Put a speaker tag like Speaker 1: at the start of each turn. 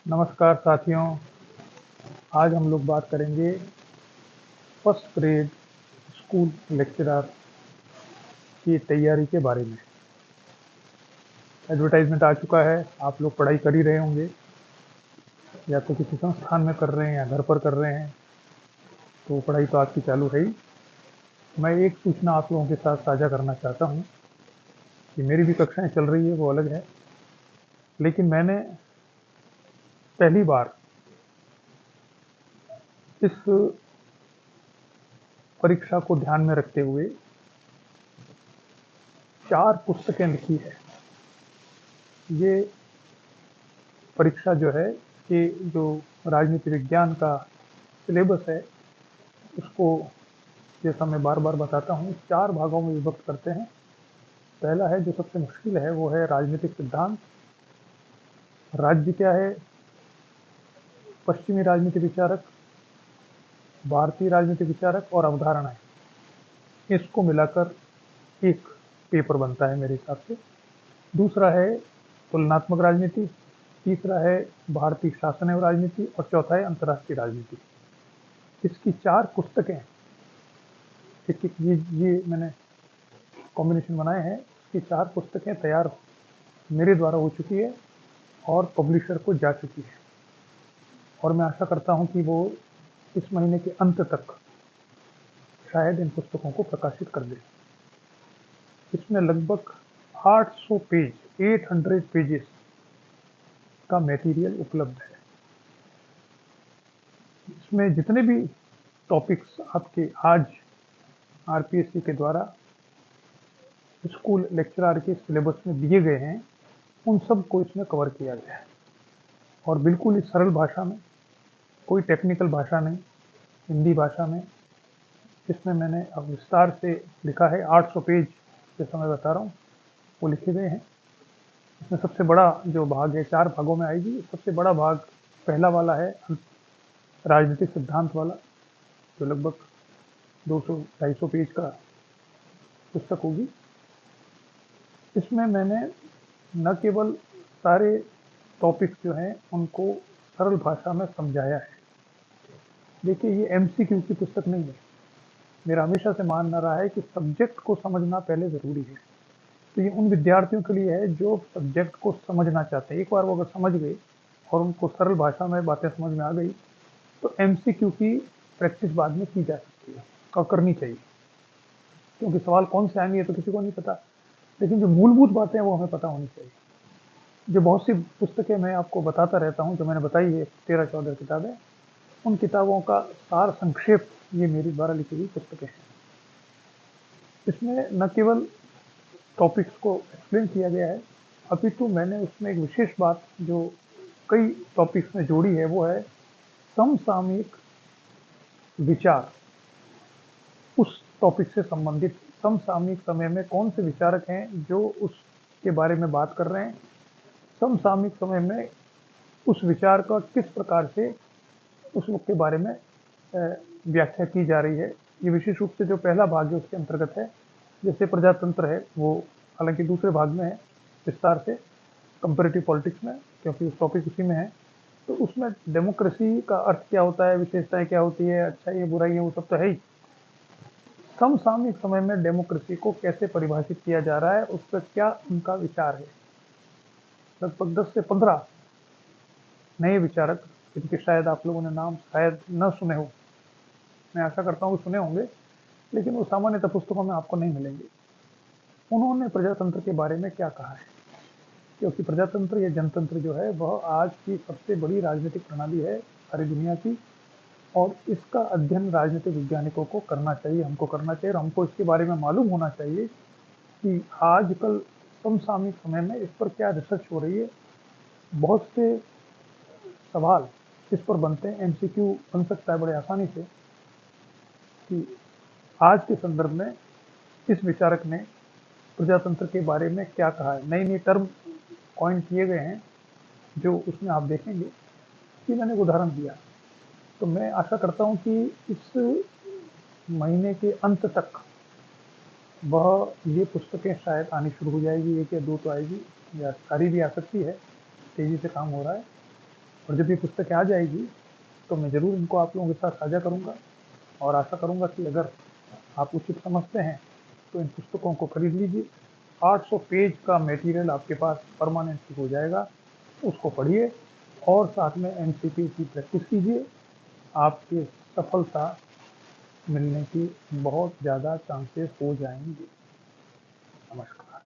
Speaker 1: नमस्कार साथियों। आज हम लोग बात करेंगे फर्स्ट ग्रेड स्कूल लेक्चरर की तैयारी के बारे में। एडवर्टाइजमेंट आ चुका है, आप लोग पढ़ाई कर ही रहे होंगे, या तो किसी संस्थान में कर रहे हैं या घर पर कर रहे हैं, तो पढ़ाई तो आपकी चालू है ही। मैं एक सूचना आप लोगों के साथ साझा करना चाहता हूँ कि मेरी भी कक्षाएं चल रही है, वो अलग है, लेकिन मैंने पहली बार इस परीक्षा को ध्यान में रखते हुए 4 पुस्तकें लिखी है। ये परीक्षा जो है, कि जो राजनीति विज्ञान का सिलेबस है, उसको जैसा मैं बार बार बताता हूँ 4 भागों में विभक्त करते हैं। पहला है, जो सबसे मुश्किल है, वो है राजनीतिक सिद्धांत। राज्य क्या है, पश्चिमी राजनीति विचारक, भारतीय राजनीति विचारक और अवधारणाएं, इसको मिलाकर एक पेपर बनता है मेरे हिसाब से। दूसरा है तुलनात्मक राजनीति, तीसरा है भारतीय शासन एवं राजनीति, और चौथा है अंतर्राष्ट्रीय राजनीति। इसकी 4 पुस्तकें, एक ये मैंने कॉम्बिनेशन बनाए हैं। इसकी 4 पुस्तकें तैयार मेरे द्वारा हो चुकी है और पब्लिशर को जा चुकी है, और मैं आशा करता हूं कि वो इस महीने के अंत तक शायद इन पुस्तकों को प्रकाशित कर दे। इसमें लगभग 800 पेज, 800 पेजेस का मटेरियल उपलब्ध है। इसमें जितने भी टॉपिक्स आपके आज आरपीएससी के द्वारा स्कूल लेक्चरर के सिलेबस में दिए गए हैं, उन सब को इसमें कवर किया गया है, और बिल्कुल ही सरल भाषा में, कोई टेक्निकल भाषा नहीं, हिंदी भाषा में इसमें मैंने अब विस्तार से लिखा है। 800 पेज जैसा मैं बता रहा हूँ वो लिखे गए हैं। इसमें सबसे बड़ा जो भाग है, 4 भागों में आएगी। सबसे बड़ा भाग पहला वाला है, राजनीतिक सिद्धांत वाला, जो लगभग 200-250 पेज का पुस्तक होगी। इसमें मैंने न केवल सारे टॉपिक्स जो हैं उनको सरल भाषा में समझाया है। देखिए, ये एमसीक्यू की पुस्तक नहीं है। मेरा हमेशा से मानना रहा है कि सब्जेक्ट को समझना पहले ज़रूरी है। तो ये उन विद्यार्थियों के लिए है जो सब्जेक्ट को समझना चाहते हैं। एक बार वो अगर समझ गए और उनको सरल भाषा में बातें समझ में आ गई, तो एमसीक्यू की प्रैक्टिस बाद में की जा सकती है और करनी चाहिए, क्योंकि सवाल कौन से आएंगे ये तो किसी को नहीं पता, लेकिन जो मूलभूत बातें हैं वो हमें पता होनी चाहिए। जो बहुत सी पुस्तकें मैं आपको बताता रहता हूँ, जो मैंने बताई है 13-14 किताबें, उन किताबों का सार संक्षेप ये मेरी द्वारा लिखी हुई पुस्तकें हैं। इसमें न केवल टॉपिक्स को एक्सप्लेन किया गया है, अपितु मैंने उसमें एक विशेष बात जो कई टॉपिक्स में जोड़ी है, वो है समसामयिक विचार। उस टॉपिक से संबंधित समसामयिक समय में कौन से विचारक हैं जो उसके बारे में बात कर रहे हैं, समसामयिक समय में उस विचार का किस प्रकार से उस के बारे में व्याख्या की जा रही है। ये विशेष रूप से जो पहला भाग है उसके अंतर्गत है। जैसे प्रजातंत्र है, वो हालांकि दूसरे भाग में है विस्तार से, कंपेरेटिव पॉलिटिक्स में, क्योंकि उस टॉपिक उसी में है। तो उसमें डेमोक्रेसी का अर्थ क्या होता है, विशेषताएं क्या होती है, अच्छाई है, बुराई है, वो सब तो है ही। समसामयिक समय में डेमोक्रेसी को कैसे परिभाषित किया जा रहा है, उस पर क्या उनका विचार है। लगभग 10 से 15 नए विचारक, जिनके शायद आप लोगों ने नाम शायद न सुने हो, मैं आशा करता हूँ सुने होंगे, लेकिन वो सामान्यतः पुस्तकों में आपको नहीं मिलेंगे। उन्होंने प्रजातंत्र के बारे में क्या कहा है, क्योंकि प्रजातंत्र या जनतंत्र जो है वह आज की सबसे बड़ी राजनीतिक प्रणाली है सारी दुनिया की, और इसका अध्ययन राजनीतिक वैज्ञानिकों को करना चाहिए, हमको करना चाहिए, और हमको इसके बारे में मालूम होना चाहिए कि आजकल समसामयिक समय में इस पर क्या रिसर्च हो रही है। बहुत से सवाल इस पर बनते हैं, एमसीक्यू बन सकता है बड़े आसानी से, कि आज के संदर्भ में इस विचारक ने प्रजातंत्र के बारे में क्या कहा है। नई नई टर्म कॉइन किए गए हैं जो उसमें आप देखेंगे कि मैंने एक उदाहरण दिया। तो मैं आशा करता हूं कि इस महीने के अंत तक वह ये पुस्तकें शायद आनी शुरू हो जाएगी। 1 या 2 तो आएगी, या सारी भी आ सकती है, तेजी से काम हो रहा है। और जब ये पुस्तकें आ जाएगी तो मैं ज़रूर इनको आप लोगों के साथ साझा करूँगा और आशा करूँगा कि अगर आप उचित समझते हैं तो इन पुस्तकों को खरीद लीजिए। 800 पेज का मटेरियल आपके पास परमानेंटली हो जाएगा, उसको पढ़िए और साथ में एमसीक्यू की प्रैक्टिस कीजिए। आपकी सफलता मिलने की बहुत ज़्यादा चांसेस हो जाएंगे। नमस्कार।